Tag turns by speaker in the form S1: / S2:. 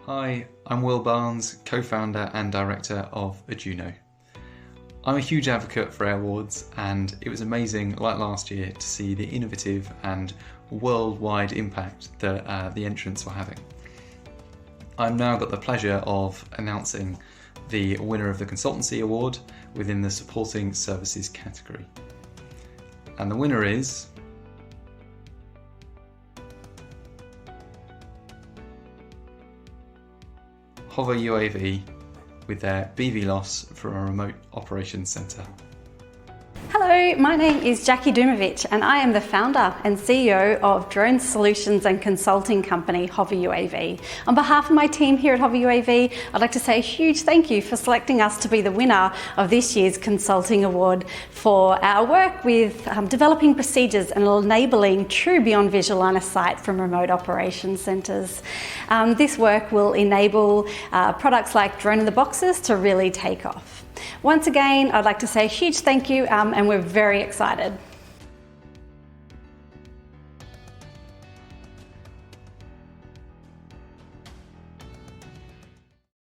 S1: Hi, I'm Will Barnes, co-founder and director of Ajuno. I'm a huge advocate for Airwards, and it was amazing, like last year, to see the innovative and worldwide impact that the entrants were having. I've now got the pleasure of announcing the winner of the Consultancy Award within the Supporting Services category. And the winner is Hover UAV with their BVLOS for a remote operations centre.
S2: Hello, my name is Jackie Dumovic and I am the founder and CEO of drone solutions and consulting company Hover UAV. On behalf of my team here at Hover UAV, I'd like to say a huge thank you for selecting us to be the winner of this year's Consulting Award for our work with developing procedures and enabling true beyond visual line of sight from remote operations centres. This work will enable products like Drone in the Boxes to really take off. Once again, I'd like to say a huge thank you and we're very excited.